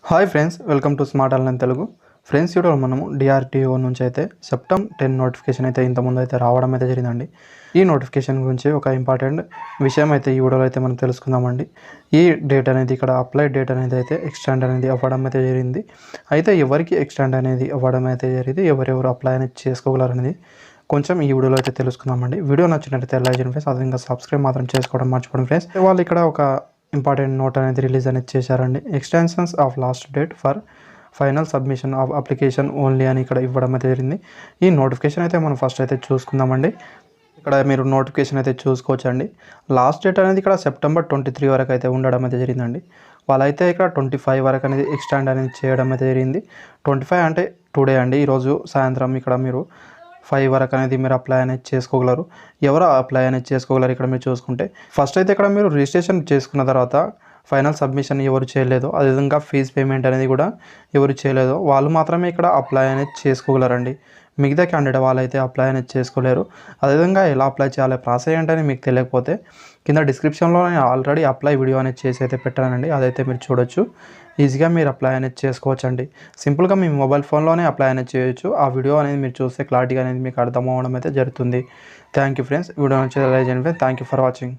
Hi friends, welcome to smart online Telugu. Friends, వీడియోలో మనము DRTO నుంచి అయితే సెప్టెంబర్ 10 నోటిఫికేషన్ అయితే ఇంతకుముందు అయితే రావడం అయితే జరిగిందండి. ఈ నోటిఫికేషన్ గురించి ఒక ఇంపార్టెంట్ విషయం అయితే ఈ వీడియోలో అయితే మనం తెలుసుకుందామండి. ఈ డేట్ అనేది ఇక్కడ అప్లై డేట్ అనేది అయితే ఎక్స్టెండ్ అనేది అవ్వడం అయితే జరిగింది. అయితే ఎవరికి ఎక్స్టెండ్ అనేది అవ్వడం అయితే జరిగింది, ఎవరెవరు అప్లై అనేది చేసుకోగలరనేది కొంచెం ఈ వీడియోలో అయితే తెలుసుకుందామండి. వీడియో నచ్చినట్లయితే లైక్ చేయండి ఫ్రెండ్స్. అదే ఇంకా సబ్స్క్రైబ్ మాత్రం చేసుకోవడం మర్చిపోండి ఫ్రెండ్స్. వాళ్ళు ఇక్కడ ఒక ఇంపార్టెంట్ నోట్ అనేది రిలీజ్ అనేది చేశారండి. Extensions of last date for final submission of application only అని ఇక్కడ ఇవ్వడం అయితే జరిగింది. ఈ నోటిఫికేషన్ అయితే మనం ఫస్ట్ అయితే చూసుకుందామండి. ఇక్కడ మీరు నోటిఫికేషన్ అయితే చూసుకోవచ్చండి. లాస్ట్ డేట్ అనేది ఇక్కడ సెప్టెంబర్ 23 వరకు అయితే ఉండడం అయితే జరిగిందండి. వాళ్ళైతే ఇక్కడ 25 వరకు అనేది ఎక్స్టెండ్ అనేది చేయడం అయితే జరిగింది. 25 అంటే టుడే అండి, ఈరోజు సాయంత్రం ఇక్కడ మీరు 5 వరకు అనేది మీరు అప్లై అనేది చేసుకోగలరు. ఎవరు అప్లై అనేది చేసుకోగలరు ఇక్కడ మీరు చూసుకుంటే, ఫస్ట్ అయితే ఇక్కడ మీరు రిజిస్ట్రేషన్ చేసుకున్న తర్వాత ఫైనల్ సబ్మిషన్ ఎవరు చేయలేదో, అదేవిధంగా ఫీజు పేమెంట్ అనేది కూడా ఎవరు చేయలేదో వాళ్ళు మాత్రమే ఇక్కడ అప్లై అనేది చేసుకోగలరండి. మిగతా క్యాండిడేట్ వాళ్ళైతే అప్లై అనేది చేసుకోలేరు. అదేవిధంగా ఎలా అప్లై చేయాలి, ప్రాసెస్ ఏంటని మీకు తెలియకపోతే కింద డిస్క్రిప్షన్లో నేను ఆల్రెడీ అప్లై వీడియో అనేది చేసి అయితే పెట్టానండి. అదైతే మీరు చూడొచ్చు. ఈజీగా మీరు అప్లై అనేది చేసుకోవచ్చండి. సింపుల్గా మీ మొబైల్ ఫోన్లోనే అప్లై అనేది చేయొచ్చు. ఆ వీడియో అనేది మీరు చూస్తే క్లారిటీగా అనేది మీకు అర్థం అవ్వడం అయితే జరుగుతుంది. Thank you friends. వీడియో నుంచి లైక్ చేయండి. Thank you for watching.